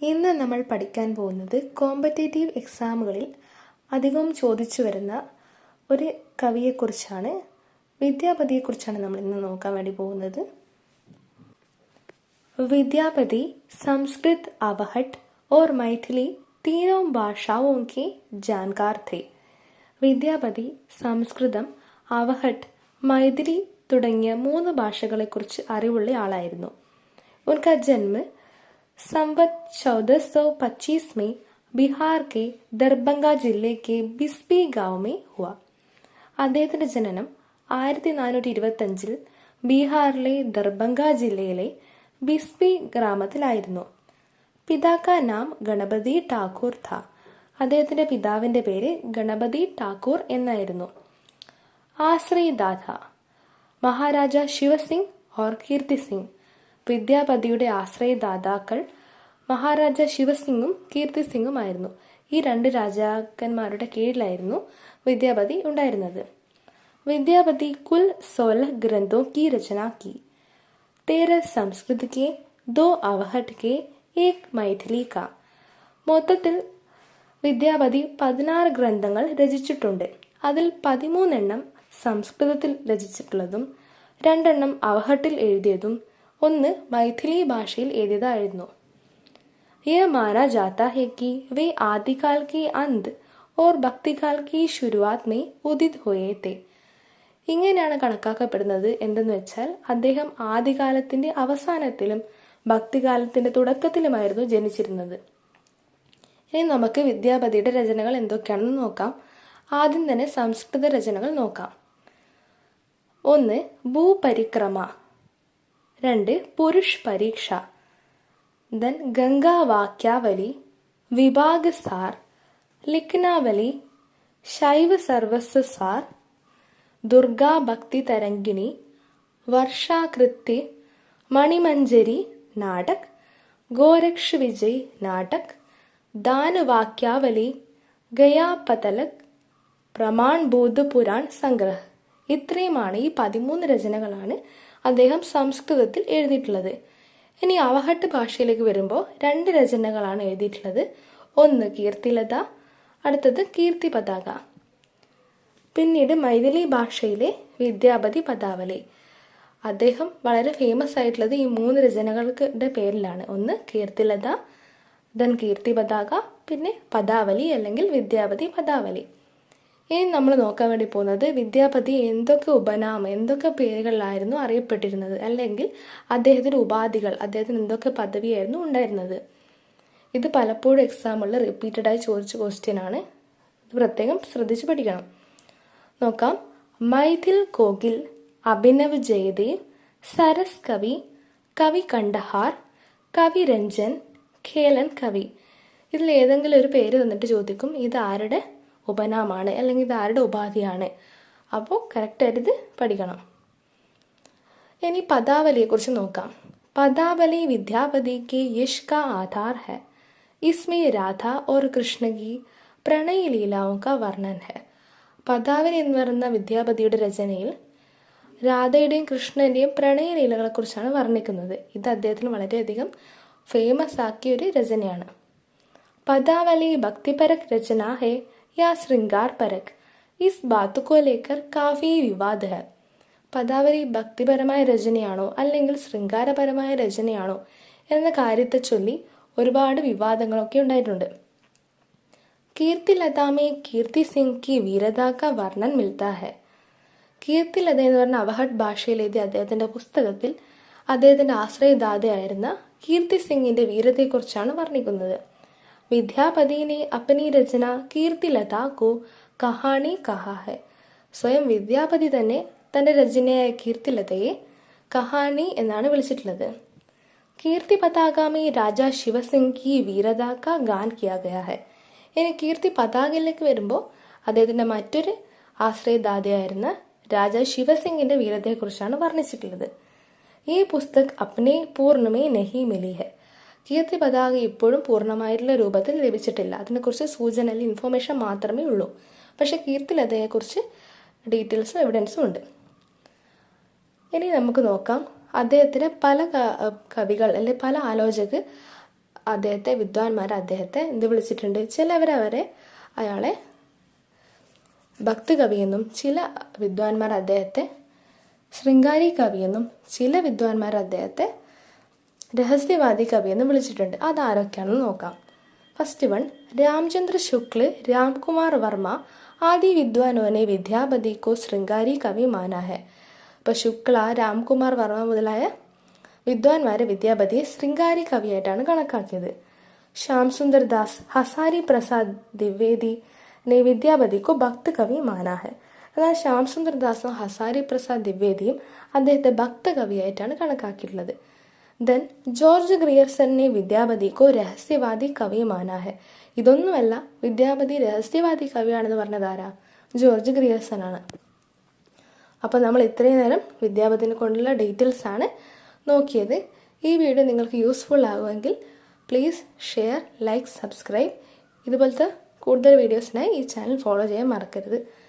ഇന്ന് നമ്മൾ പഠിക്കാൻ പോകുന്നത് കോമ്പറ്റേറ്റീവ് എക്സാമുകളിൽ അധികവും ചോദിച്ചു വരുന്ന ഒരു കവിയെക്കുറിച്ചാണ്. വിദ്യാപതിയെക്കുറിച്ചാണ് നമ്മൾ ഇന്ന് നോക്കാൻ വേണ്ടി പോകുന്നത്. विद्यापति संस्कृत, अवहट और मैथिली तीनों भाषाओं के जानकार थे. വിദ്യാപതി സംസ്കൃതം, അവഹട്ട്, മൈഥിലി തുടങ്ങിയ 3 ഭാഷകളെക്കുറിച്ച് അറിവുള്ള ആളായിരുന്നു. उनका जन्म संवत 1425 में बिहार के दरभंगा जिले के बिस्बी गांव में हुआ. അദ്ദേഹത്തിന്റെ ജനനം 1425 ബീഹാറിലെ ദർഭംഗ ജില്ലയിലെ ബിസ്ബി ഗ്രാമത്തിലായിരുന്നു. പിതാക്ക നാം ഗണപതി ഠാക്കൂർ ഥ. അദ്ദേഹത്തിന്റെ പിതാവിന്റെ പേര് ഗണപതി ഠാക്കൂർ എന്നായിരുന്നു. ആശ്രയദാത മഹാരാജ ശിവസിംഗ് ഓർ കീർത്തി സിംഗ്. വിദ്യാപതിയുടെ ആശ്രയദാതാക്കൾ മഹാരാജ ശിവസിംഗും കീർത്തി സിംഗുമായിരുന്നു. ഈ 2 രാജാക്കന്മാരുടെ കീഴിലായിരുന്നു വിദ്യാപതി ഉണ്ടായിരുന്നത്. വിദ്യാപതി കുൽ 16 ഗ്രന്ഥോं की रचना की. 13 സംസ്കൃത് के, 2 അവഹട്ട് के, 1 മൈഥിലി का. മൊത്തത്തിൽ വിദ്യാപതി 16 ഗ്രന്ഥങ്ങൾ രചിച്ചിട്ടുണ്ട്. അതിൽ 13 എണ്ണം സംസ്കൃതത്തിൽ രചിച്ചിട്ടുള്ളതും 2 എണ്ണം അവഹട്ടിൽ എഴുതിയതും 1 മൈഥിലി ഭാഷയിൽ എഴുതിയതായിരുന്നു. यह माना जाता है कि वे आदिकाल के अंत और भक्तिकाल की शुरुआत में उदित हुए थे. ഇങ്ങനെയാണ് കണക്കാക്കപ്പെടുന്നത്. എന്തെന്ന് വെച്ചാൽ അദ്ദേഹം ആദികാലത്തിന്റെ അവസാനത്തിലും ഭക്തികാലത്തിന്റെ തുടക്കത്തിലുമായിരുന്നു ജനിച്ചിരുന്നത്. ഇനി നമുക്ക് വിദ്യാപതിയുടെ രചനകൾ എന്തൊക്കെയാണെന്ന് നോക്കാം. ആദ്യം തന്നെ സംസ്കൃത രചനകൾ നോക്കാം. 1 ഭൂപരിക്രമ, 2 പുരുഷ് പരീക്ഷ, ദെൻ ഗംഗാ വാക്യാവലി, വിഭാഗ് സാർ, ലിഖ്നാവലി, ശൈവ സർവസ്വ സാർ, ദുർഗാ ഭക്തി തരംഗിണി, വർഷാകൃത്യ, മണിമഞ്ജരി നാടക്, ഗോരക്ഷ വിജയ് നാടക്, ദാനവാക്യാവലി, ഗയാപതലക്, പ്രമാൺ ബോധ പുരാൺ സംഗ്രഹ്. ഇത്രയുമാണ് ഈ 13 രചനകളാണ് അദ്ദേഹം സംസ്കൃതത്തിൽ എഴുതിയിട്ടുള്ളത്. ഇനി അവഹട്ട് ഭാഷയിലേക്ക് വരുമ്പോൾ 2 രചനകളാണ് എഴുതിയിട്ടുള്ളത്. 1 കീർത്തിലത, അടുത്തത് കീർത്തി പതാക. പിന്നീട് മൈഥിലി ഭാഷയിലെ വിദ്യാപതി പദാവലി. അദ്ദേഹം വളരെ ഫേമസ് ആയിട്ടുള്ളത് ഈ 3 രചനകളുടെ പേരിലാണ്. 1 കീർത്തിലത, ദെൻ കീർത്തി പതാക, പിന്നെ പദാവലി അല്ലെങ്കിൽ വിദ്യാപതി പദാവലി. ഇനി നമ്മൾ നോക്കാൻ വേണ്ടി പോകുന്നത് വിദ്യാപതി എന്തൊക്കെ എന്തൊക്കെ പേരുകളിലായിരുന്നു അറിയപ്പെട്ടിരുന്നത്, അല്ലെങ്കിൽ അദ്ദേഹത്തിന്റെ ഉപാധികൾ, അദ്ദേഹത്തിന് എന്തൊക്കെ പദവിയായിരുന്നു ഉണ്ടായിരുന്നത്. ഇത് പലപ്പോഴും എക്സാമുകളിൽ റിപ്പീറ്റഡായി ചോദിച്ച ക്വസ്റ്റ്യൻ ആണ്. ഇത് പ്രത്യേകം ശ്രദ്ധിച്ച് പഠിക്കണം. നോക്കാം. മൈഥിൽ കോകിൽ, അഭിനവ് ജയദേവ്, സരസ് കവി, കവി കണ്ഡഹാർ, കവി രഞ്ജൻ, ഖേലൻ കവി. ഇതിൽ ഏതെങ്കിലും ഒരു പേര് തന്നിട്ട് ചോദിക്കും ഇത് ആരുടെ ഉപനാമാണ് അല്ലെങ്കിൽ ഇത് ആരുടെ ഉപാധിയാണ്. അപ്പോൾ കറക്റ്റായിട്ട് ഇത് പഠിക്കണം. ഇനി പദാവലിയെക്കുറിച്ച് നോക്കാം. പദാവലി വിദ്യാപതി के यश का आधार है. इसमें राधा और कृष्ण की प्रणय लीलाओं का वर्णन है. പദാവലി എന്ന് പറയുന്ന വിദ്യാപതിയുടെ രചനയിൽ രാധയുടെയും കൃഷ്ണന്റെയും പ്രണയലീലകളെക്കുറിച്ചാണ് വർണ്ണിക്കുന്നത്. ഇത് അദ്ദേഹത്തിന് വളരെയധികം ഫേമസ് ആക്കിയ ഒരു രചനയാണ്. പദാവലി ഭക്തിപരക് രചന ഹെ യാ ശൃംഗാർ പരക്, ഇസ് ബാത് കോ ലേക്കർ കാഫി വിവാദ ഹെ. പദാവലി ഭക്തിപരമായ രചനയാണോ അല്ലെങ്കിൽ ശൃംഗാരപരമായ രചനയാണോ എന്ന കാര്യത്തെ ചൊല്ലി ഒരുപാട് വിവാദങ്ങളൊക്കെ ഉണ്ടായിട്ടുണ്ട്. കീർത്തിലത മേ കീർത്തി സിംഗ് കി വീരത കാ വർണ്ണൻ മിൽത്താ ഹെ. കീർത്തിലത എന്ന് പറഞ്ഞ അവഹട്ട് ഭാഷയിൽ എഴുതിയ അദ്ദേഹത്തിന്റെ പുസ്തകത്തിൽ അദ്ദേഹത്തിന്റെ ആശ്രയദാതയായിരുന്ന കീർത്തി സിംഗിന്റെ വീരതയെക്കുറിച്ചാണ് വർണ്ണിക്കുന്നത്. വിദ്യാപതി ने अपनी रचना कीर्तिलता को कहानी कहा है. സ്വയം വിദ്യാപതി തന്നെ തന്റെ രചനയായ കീർത്തിലതയെ കഹാനി എന്നാണ് വിളിച്ചിട്ടുള്ളത്. കീർത്തി പതാക में രാജാ ശിവസിംഗ് की वीरता का गान किया गया है. ഇനി കീർത്തി പതാകയിലേക്ക് വരുമ്പോൾ അദ്ദേഹത്തിന്റെ മറ്റൊരു ആശ്രയദാതയായിരുന്ന രാജാ ശിവസിംഗിന്റെ വീരതയെക്കുറിച്ചാണ് വർണ്ണിച്ചിട്ടുള്ളത്. ഈ പുസ്തക് അപ്നെ പൂർണ്ണമേ നഹി മിലി ഹെ. കീർത്തി പതാക ഇപ്പോഴും പൂർണ്ണമായിട്ടുള്ള രൂപത്തിൽ ലഭിച്ചിട്ടില്ല. അതിനെക്കുറിച്ച് സൂചന അല്ലെങ്കിൽ ഇൻഫോർമേഷൻ മാത്രമേ ഉള്ളൂ. പക്ഷെ കീർത്തിലതയെക്കുറിച്ച് ഡീറ്റെയിൽസും എവിഡൻസും ഉണ്ട്. ഇനി നമുക്ക് നോക്കാം അദ്ദേഹത്തിന് പല കവികൾ അല്ലെങ്കിൽ പല ആലോചകർ വിദ്വാൻമാർ അദ്ദേഹത്തെ എന്ത് വിളിച്ചിട്ടുണ്ട്? ചിലവരവരെ അയാളെ ഭക്തകവിയെന്നും, ചില വിദ്വാൻമാർ അദ്ദേഹത്തെ ശൃംഗാരി കവിയെന്നും, ചില വിദ്വാൻമാർ അദ്ദേഹത്തെ രഹസ്യവാദി കവിയെന്നും വിളിച്ചിട്ടുണ്ട്. അതാരൊക്കെയാണെന്ന് നോക്കാം. ഫസ്റ്റ് വൺ, രാമചന്ദ്ര ശുക്ല, രാംകുമാർ വർമ്മ ആദി വിദ്വാനോനെ വിദ്യാപതി കോ ശൃംഗാരി കവി മാനാ ഹെ. അപ്പോൾ ശുക്ല, രാംകുമാർ വർമ്മ മുതലായ വിദ്വാൻമാരെ വിദ്യാപതിയെ ശൃംഗാരി കവിയായിട്ടാണ് കണക്കാക്കിയത്. ശ്യാം സുന്ദർ ദാസ്, ഹസാരി പ്രസാദ് ദ്വിവേദി ने വിദ്യാപതി കോ ഭക്ത കവി മാനാ ഹെ. എന്നാൽ ശ്യാം സുന്ദർ ദാസും ഹസാരി പ്രസാദ് ദ്വിവേദിയും അദ്ദേഹത്തെ ഭക്ത കവിയായിട്ടാണ് കണക്കാക്കിയിട്ടുള്ളത്. ദെൻ ജോർജ് ഗ്രിയർസനെ വിദ്യാപതി കോ രഹസ്യവാദി കവി മാനാ ഹെ. ഇതൊന്നുമല്ല, വിദ്യാപതി രഹസ്യവാദി കവിയാണെന്ന് പറഞ്ഞതാരാ? ജോർജ് ഗ്രിയർസൺ ആണ്. അപ്പോൾ നമ്മൾ ഇത്രയും നേരം വിദ്യാപതിനെ കൊണ്ടുള്ള ഡീറ്റെയിൽസ് ആണ് നോക്കിയത്. ഈ വീഡിയോ നിങ്ങൾക്ക് യൂസ്ഫുൾ ആകുമെങ്കിൽ പ്ലീസ് ഷെയർ, ലൈക്ക്, സബ്സ്ക്രൈബ്. ഇതുപോലത്തെ കൂടുതൽ വീഡിയോസിനായി ഈ ചാനൽ ഫോളോ ചെയ്യാൻ മറക്കരുത്.